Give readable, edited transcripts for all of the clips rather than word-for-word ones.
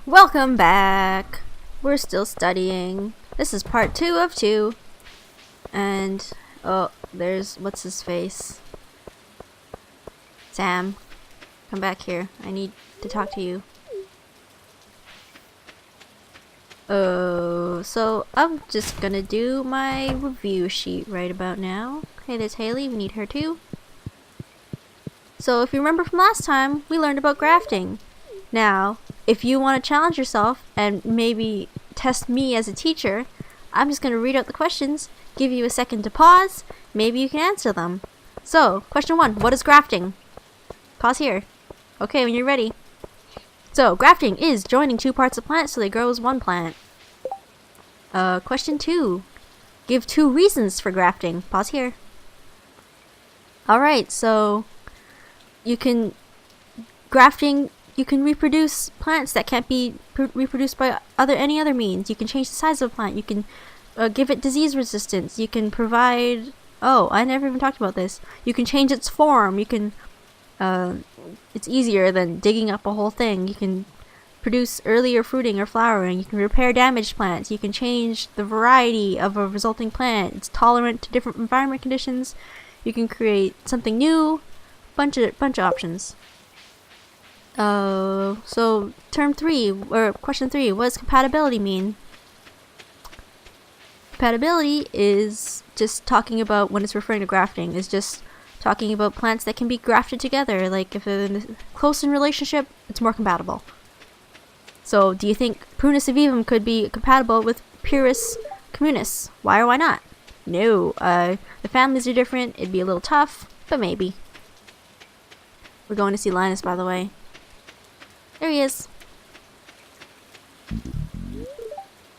Welcome back. We're still studying. This is part 2 of 2. And, oh, there's, what's his face? Sam. Come back here. I need to talk to you. Oh, so I'm just gonna do my review sheet right about now. Hey, there's Haley. We need her too. So if you remember from last time, we learned about grafting. Now, if you want to challenge yourself and maybe test me as a teacher, I'm just going to read out the questions, give you a second to pause, maybe you can answer them. So, question 1, what is grafting? Pause here. Okay, when you're ready. So, grafting is joining two parts of plants so they grow as one plant. Question 2, give 2 reasons for grafting. Pause here. Alright, so you can reproduce plants that can't be reproduced by any other means. You can change the size of a plant. You can give it disease resistance. You can provide... Oh, I never even talked about this. You can change its form. You can... it's easier than digging up a whole thing. You can produce earlier fruiting or flowering. You can repair damaged plants. You can change the variety of a resulting plant. It's tolerant to different environment conditions. You can create something new. Bunch of options. So term 3, or question 3, what does compatibility mean? Compatibility is just talking about, when it's referring to grafting, is just talking about plants that can be grafted together. Like if they're close in relationship, it's more compatible. So do you think Prunus avivum could be compatible with Pyrrhus communis? Why or why not? No, the families are different, it'd be a little tough, but maybe. We're going to see Linus, by the way. There he is.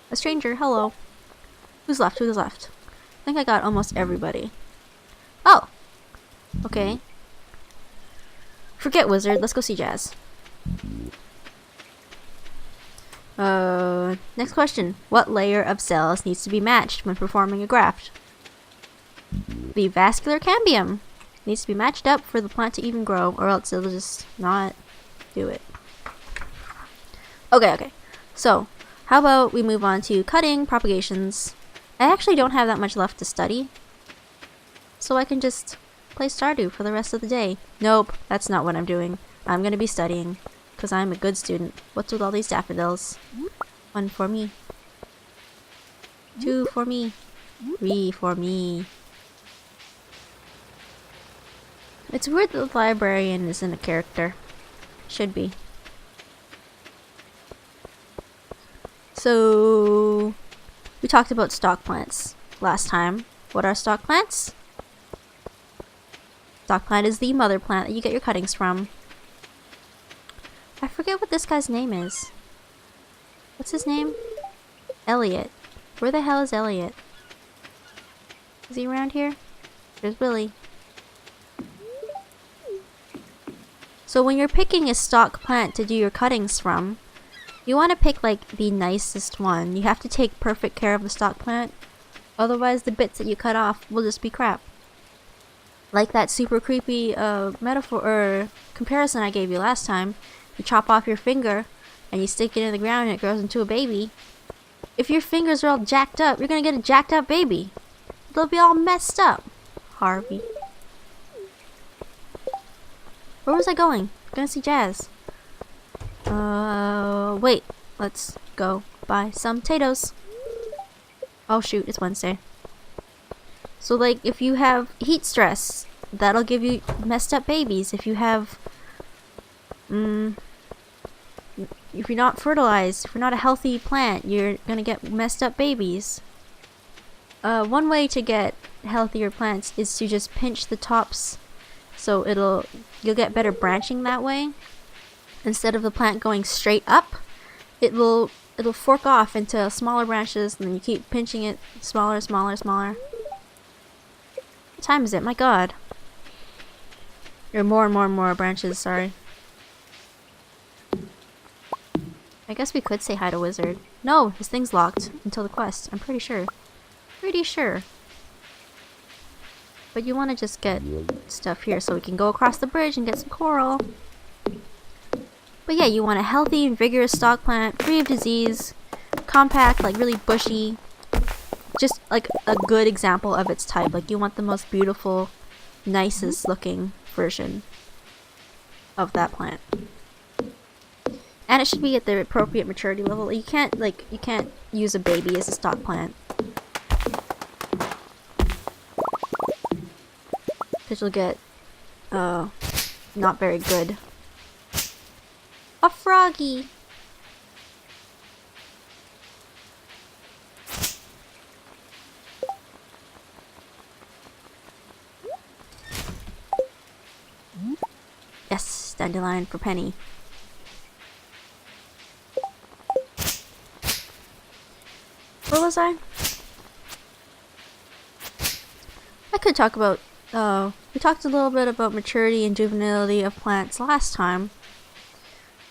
A stranger, hello. Who's left? Who's left? I think I got almost everybody. Oh! Okay. Forget wizard, let's go see Jazz. Next question. What layer of cells needs to be matched when performing a graft? The vascular cambium needs to be matched up for the plant to even grow, or else it'll just not do it. Okay. So, how about we move on to cutting, propagations. I actually don't have that much left to study, so I can just play Stardew for the rest of the day. Nope, that's not what I'm doing. I'm gonna be studying, because I'm a good student. What's with all these daffodils? 1 for me. 2 for me. 3 for me. It's weird that the librarian isn't a character. Should be. So, we talked about stock plants last time. What are stock plants? Stock plant is the mother plant that you get your cuttings from. I forget what this guy's name is. What's his name? Elliot. Where the hell is Elliot? Is he around here? There's Willie. So when you're picking a stock plant to do your cuttings from, you want to pick like the nicest one. You have to take perfect care of the stock plant. Otherwise the bits that you cut off will just be crap. Like that super creepy metaphor or comparison I gave you last time. You chop off your finger and you stick it in the ground and it grows into a baby. If your fingers are all jacked up, you're gonna get a jacked up baby. They'll be all messed up. Harvey. Where was I going? I'm gonna see Jazz. Wait. Let's go buy some potatoes. Oh shoot, it's Wednesday. So like, if you have heat stress, that'll give you messed up babies. If you have, if you're not fertilized, if you're not a healthy plant, you're gonna get messed up babies. One way to get healthier plants is to just pinch the tops, so you'll get better branching that way. Instead of the plant going straight up, it'll fork off into smaller branches, and then you keep pinching it smaller. What time is it? My god. There are more and more branches, sorry. I guess we could say hi to Wizard. No, his thing's locked until the quest, I'm pretty sure. But you want to just get stuff here so we can go across the bridge and get some coral. But yeah, you want a healthy and vigorous stock plant, free of disease, compact, like really bushy. Just like a good example of its type. Like you want the most beautiful, nicest looking version of that plant. And it should be at the appropriate maturity level. You can't use a baby as a stock plant. Because you'll get not very good. A froggy! Yes, dandelion for Penny. Where was I? I could talk about, we talked a little bit about maturity and juvenility of plants last time.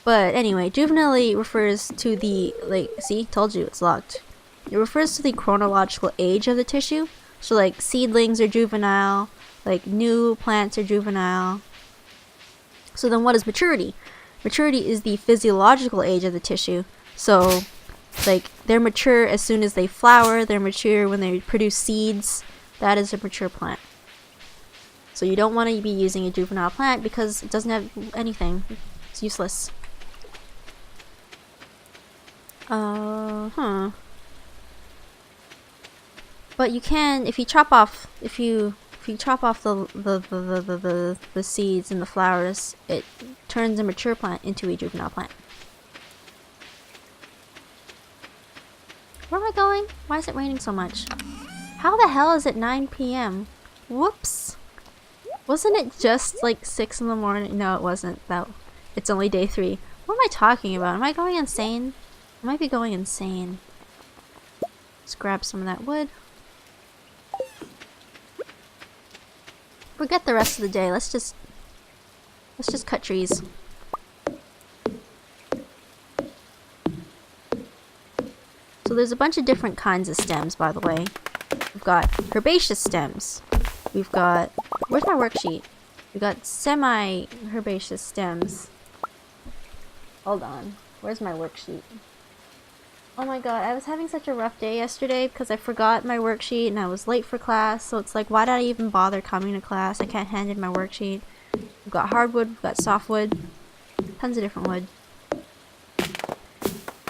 But anyway, juvenility refers to the, like, see, told you, it's locked. It refers to the chronological age of the tissue. So like seedlings are juvenile, like new plants are juvenile. So then what is maturity? Maturity is the physiological age of the tissue. So like they're mature as soon as they flower, they're mature when they produce seeds. That is a mature plant. So you don't want to be using a juvenile plant because it doesn't have anything. It's useless. But you can, if you chop off the seeds and the flowers, it turns a mature plant into a juvenile plant. Where am I going? Why is it raining so much? How the hell is it 9 p.m.? Whoops. Wasn't it just like 6 in the morning? No, it wasn't. It's only day 3. What am I talking about? Am I going insane? I might be going insane. Let's grab some of that wood. Forget the rest of the day. Let's just cut trees. So there's a bunch of different kinds of stems, by the way. We've got herbaceous stems. We've got, where's my worksheet? We've got semi-herbaceous stems. Hold on. Where's my worksheet? Oh my god, I was having such a rough day yesterday because I forgot my worksheet and I was late for class, so it's like, why did I even bother coming to class? I can't hand in my worksheet. We've got hardwood, we've got softwood, tons of different wood.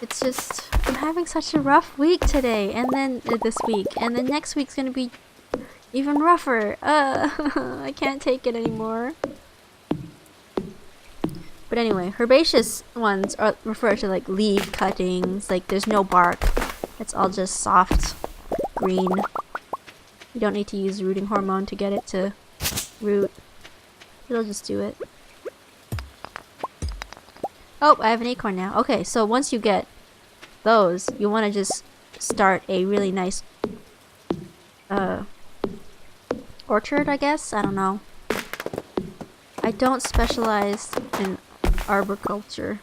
It's just, I'm having such a rough week today, and then this week, and then next week's gonna be even rougher. I can't take it anymore. But anyway, herbaceous ones are refer to like leaf cuttings, like there's no bark. It's all just soft green. You don't need to use rooting hormone to get it to root. It'll just do it. Oh, I have an acorn now. Okay, so once you get those, you want to just start a really nice orchard, I guess? I don't know. I don't specialize in arboriculture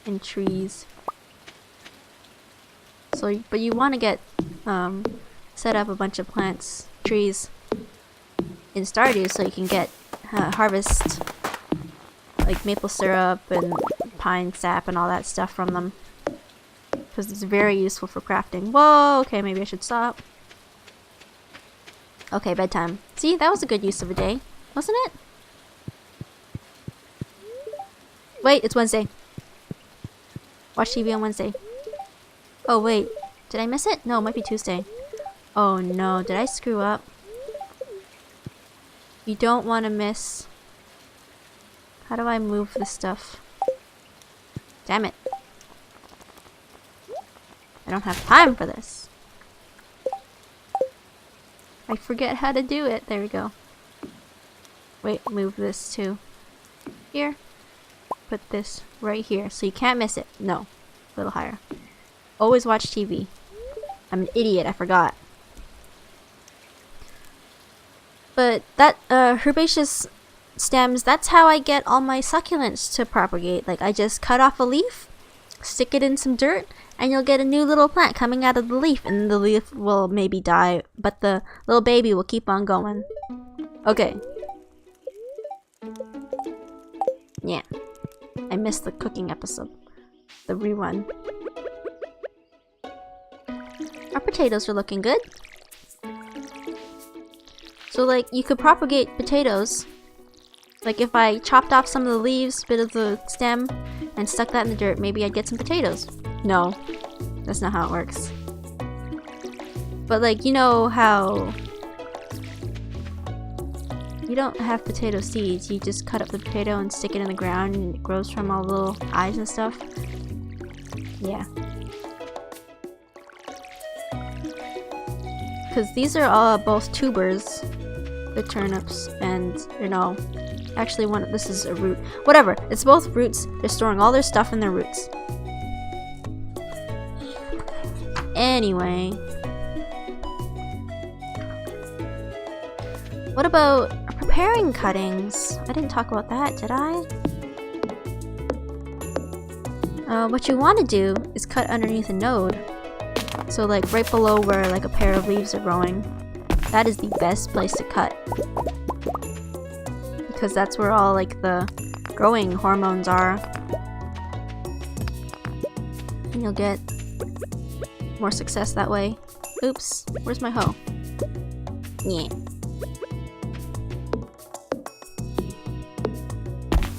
and trees. So, but you want to get set up a bunch of trees in Stardew so you can get harvest like maple syrup and pine sap and all that stuff from them, because it's very useful for crafting. Whoa, okay, maybe I should stop. Okay, bedtime. See, that was a good use of a day, wasn't it? Wait, it's Wednesday. Watch TV on Wednesday. Oh wait, did I miss it? No, it might be Tuesday. Oh no, did I screw up? You don't want to miss. How do I move this stuff? Damn it. I don't have time for this. I forget how to do it. There we go. Wait, move this to here. Put this right here so you can't miss it. No, a little higher. Always watch TV. I'm an idiot, I forgot. But that herbaceous stems, that's how I get all my succulents to propagate. Like, I just cut off a leaf, stick it in some dirt, and you'll get a new little plant coming out of the leaf, and the leaf will maybe die, but the little baby will keep on going. Okay. Yeah. I missed the cooking episode. The rerun. Our potatoes are looking good. So like, you could propagate potatoes. Like if I chopped off some of the leaves, bit of the stem, and stuck that in the dirt, maybe I'd get some potatoes. No, that's not how it works. But like, you know how you don't have potato seeds, you just cut up the potato and stick it in the ground and it grows from all the little eyes and stuff. Yeah. Because these are all both tubers, the turnips, and you know, actually this is a root. Whatever, it's both roots. They're storing all their stuff in their roots. Anyway. What about preparing cuttings? I didn't talk about that, did I? What you want to do is cut underneath a node. So like right below where like a pair of leaves are growing. That is the best place to cut. Because that's where all like the growing hormones are. And you'll get more success that way. Oops, where's my hoe? Yeah.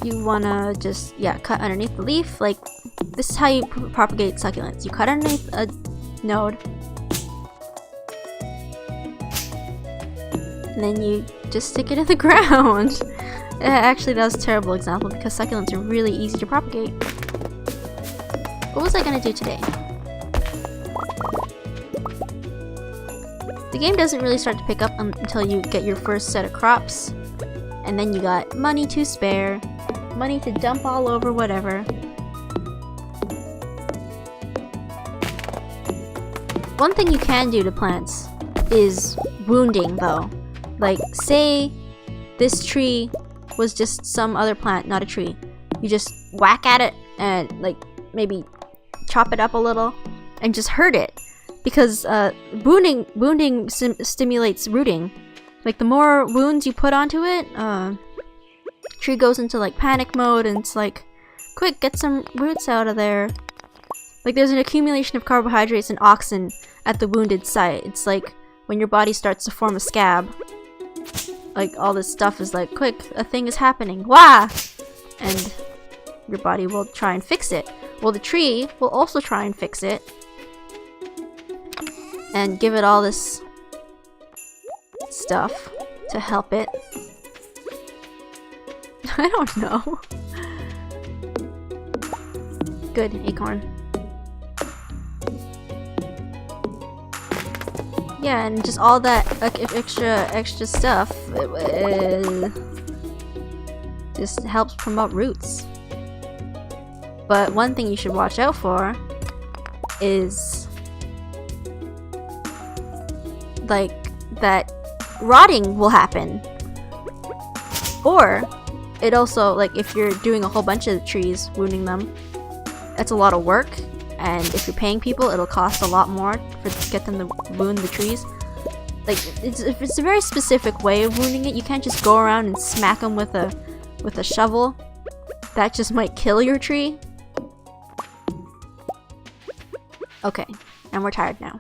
You wanna just, yeah, cut underneath the leaf. Like, this is how you propagate succulents. You cut underneath a node. And then you just stick it in the ground. Actually, that was a terrible example because succulents are really easy to propagate. What was I gonna do today? The game doesn't really start to pick up until you get your first set of crops. And then you got money to spare. Money to dump all over whatever. One thing you can do to plants is wounding though. Like say this tree was just some other plant, not a tree. You just whack at it and like maybe chop it up a little and just hurt it. Because wounding stimulates rooting. Like the more wounds you put onto it, tree goes into like panic mode and it's like, quick, get some roots out of there. Like there's an accumulation of carbohydrates and oxen at the wounded site. It's like when your body starts to form a scab. Like all this stuff is like, quick, a thing is happening. Wah! And your body will try and fix it. Well, the tree will also try and fix it. And give it all this stuff to help it. I don't know. Good, acorn. Yeah, and just all that extra stuff just helps promote roots. But one thing you should watch out for is like that rotting will happen. Or it also, like if you're doing a whole bunch of trees, wounding them, that's a lot of work, and if you're paying people, it'll cost a lot more to get them to wound the trees. Like it's a very specific way of wounding it. You can't just go around and smack them with a shovel. That just might kill your tree. Okay, and we're tired now.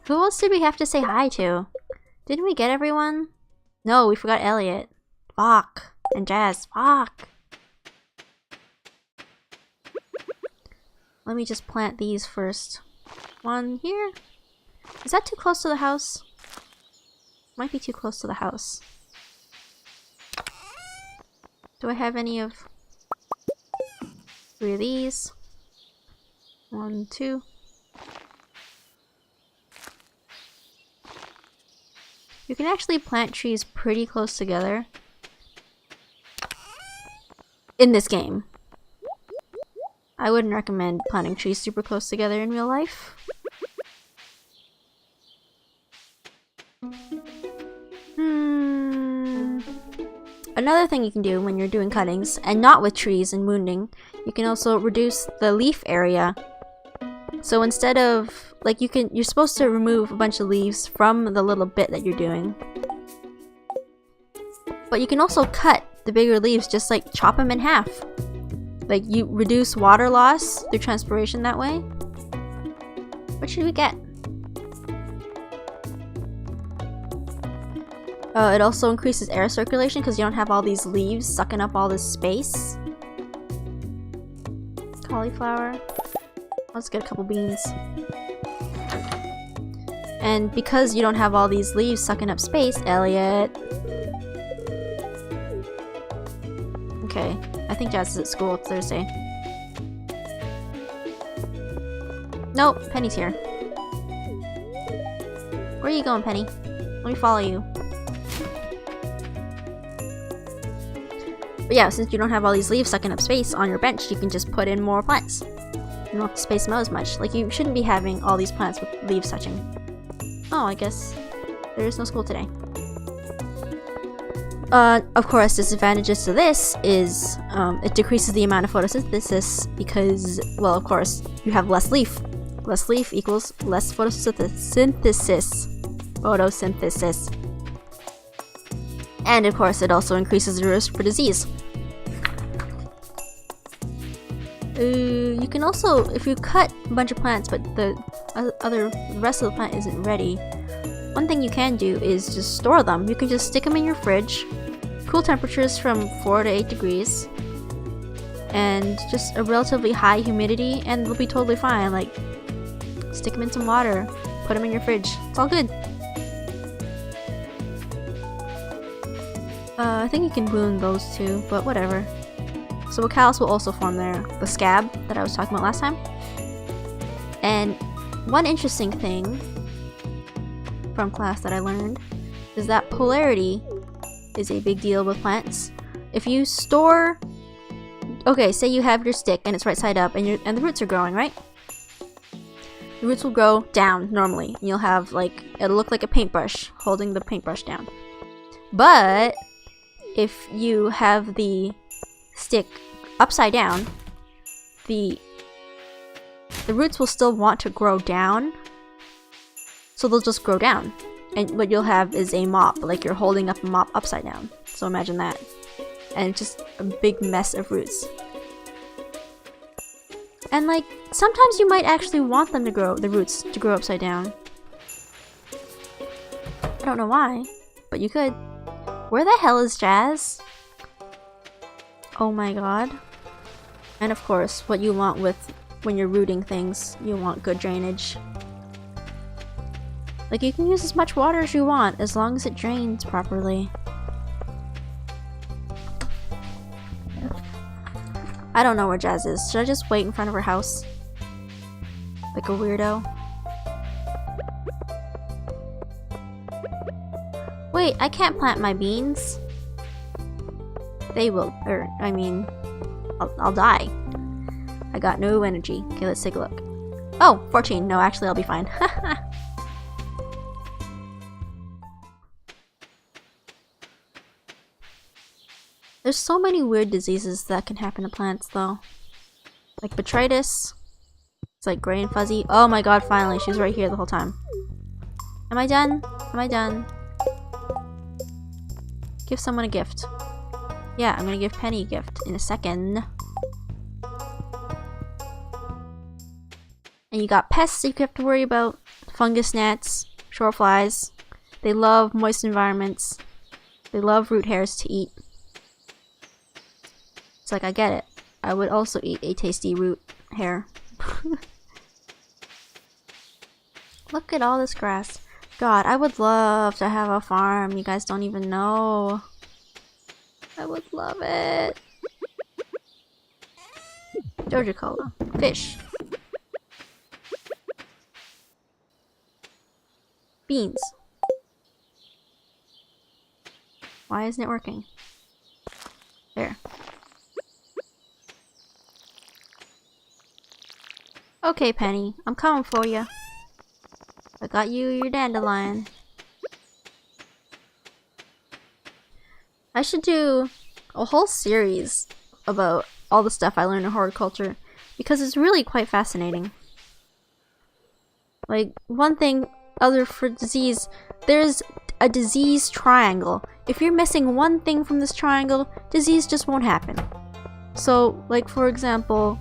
Who else did we have to say hi to? Didn't we get everyone? No, we forgot Elliot. Fuck. And Jazz. Fuck. Let me just plant these first. One here. Is that too close to the house? Might be too close to the house. Do I have any of 3 of these? 1, 2. You can actually plant trees pretty close together in this game. I wouldn't recommend planting trees super close together in real life. Another thing you can do when you're doing cuttings, and not with trees and wounding, you can also reduce the leaf area. So instead of, like, you're supposed to remove a bunch of leaves from the little bit that you're doing. But you can also cut the bigger leaves, just like chop them in half. Like you reduce water loss through transpiration that way. What should we get? It also increases air circulation because you don't have all these leaves sucking up all this space. Cauliflower. Let's get a couple beans. And because you don't have all these leaves sucking up space, Elliot. Okay, I think Jazz is at school. It's Thursday. Nope, Penny's here. Where are you going, Penny? Let me follow you. But yeah, since you don't have all these leaves sucking up space on your bench, you can just put in more plants. You don't have to space them out as much. Like, you shouldn't be having all these plants with leaves touching. Oh, I guess there is no school today. Of course, disadvantages to this is it decreases the amount of photosynthesis because, well, of course, you have less leaf. Less leaf equals less photosynthesis. Photosynthesis. And of course, it also increases the risk for disease. You can also, if you cut a bunch of plants but the rest of the plant isn't ready, one thing you can do is just store them. You can just stick them in your fridge, cool temperatures from 4 to 8 degrees, and just a relatively high humidity, and they'll be totally fine. Like, stick them in some water, put them in your fridge. It's all good. I think you can wound those too, but whatever. So a callus will also form there, the scab that I was talking about last time. And one interesting thing from class that I learned is that polarity is a big deal with plants. If you store, okay, say you have your stick and it's right side up and the roots are growing, right? The roots will grow down normally. And you'll have like, it'll look like a paintbrush holding the paintbrush down. But if you have the stick upside down, the roots will still want to grow down, so they'll just grow down, and what you'll have is a mop, like you're holding up a mop upside down. So imagine that, and it's just a big mess of roots. And like sometimes you might actually want them to grow, the roots to grow upside down. I don't know why, but you could. Where the hell is Jazz? Oh my god. And of course, what you want when you're rooting things, you want good drainage. Like, you can use as much water as you want, as long as it drains properly. I don't know where Jazz is. Should I just wait in front of her house? Like a weirdo? Wait, I can't plant my beans. They will, I mean, I'll die. I got no energy. Okay, let's take a look. Oh, 14. No, actually, I'll be fine. There's so many weird diseases that can happen to plants, though. Like botrytis. It's like gray and fuzzy. Oh my god, finally. She was right here the whole time. Am I done? Am I done? Give someone a gift. Yeah, I'm gonna give Penny a gift in a second. And you got pests that you have to worry about. Fungus gnats, shore flies. They love moist environments. They love root hairs to eat. It's like, I get it. I would also eat a tasty root hair. Look at all this grass. God, I would love to have a farm. You guys don't even know. I would love it. Georgia Cola. Fish. Beans. Why isn't it working? There. Okay, Penny. I'm coming for you. I got you your dandelion. I should do a whole series about all the stuff I learned in horticulture because it's really quite fascinating. Like, one thing other for disease, there's a disease triangle. If you're missing one thing from this triangle, disease just won't happen. So, like for example,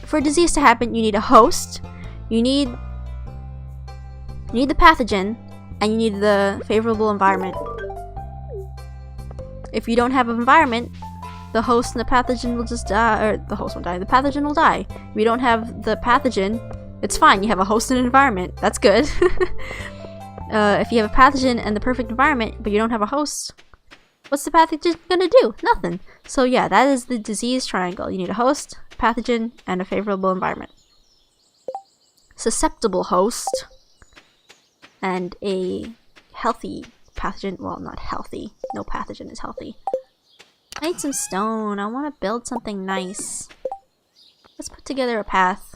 for disease to happen, you need a host, you need the pathogen, and you need the favorable environment. If you don't have an environment, the host and the pathogen will just die, or the host won't die, the pathogen will die. If you don't have the pathogen, it's fine, you have a host and an environment, that's good. If you have a pathogen and the perfect environment, but you don't have a host, what's the pathogen gonna do? Nothing. So yeah, that is the disease triangle. You need a host, pathogen, and a favorable environment. Susceptible host and a healthy pathogen. Well, not healthy. No pathogen is healthy. I need some stone. I want to build something nice. Let's put together a path.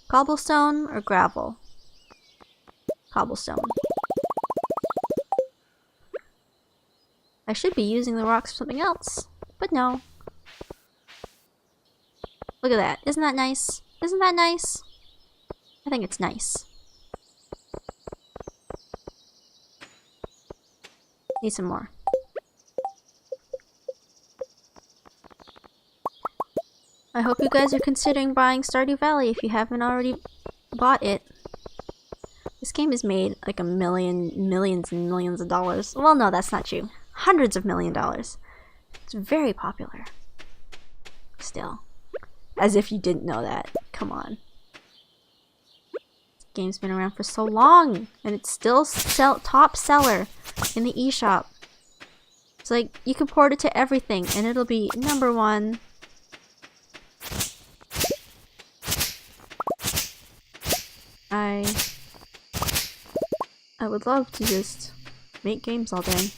Cobblestone or gravel? Cobblestone. I should be using the rocks for something else, but no. Look at that. Isn't that nice? Isn't that nice? I think it's nice. Need some more. I hope you guys are considering buying Stardew Valley if you haven't already bought it. This game has made like millions and millions of dollars. Well, no, that's not true. Hundreds of $1,000,000. It's very popular. Still. As if you didn't know that. Come on. This game's been around for so long, and it's still top seller in the eShop. It's like, you can port it to everything, and it'll be #1. I would love to just make games all day.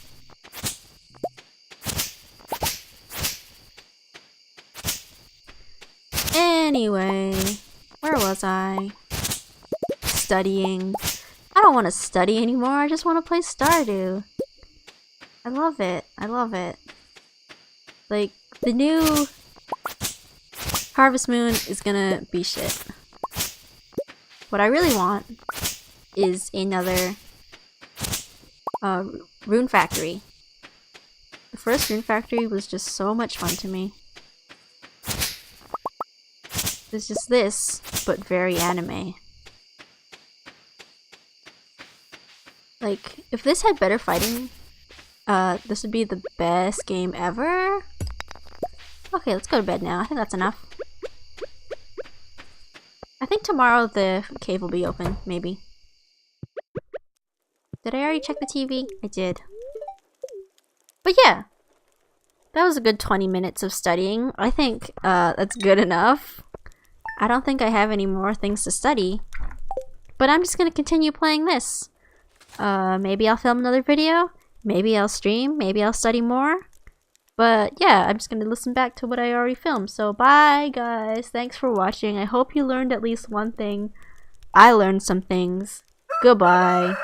Anyway, where was I? Studying. I don't want to study anymore, I just want to play Stardew. I love it. I love it. Like, the new Harvest Moon is gonna be shit. What I really want is another Rune Factory. The first Rune Factory was just so much fun to me. It's just this, but very anime. Like, if this had better fighting, this would be the best game ever. Okay, let's go to bed now. I think that's enough. I think tomorrow the cave will be open, maybe. Did I already check the TV? I did. But yeah, that was a good 20 minutes of studying. I think that's good enough. I don't think I have any more things to study. But I'm just gonna continue playing this. Maybe I'll film another video. Maybe I'll stream. Maybe I'll study more. But yeah, I'm just gonna listen back to what I already filmed. So bye guys. Thanks for watching. I hope you learned at least one thing. I learned some things. Goodbye.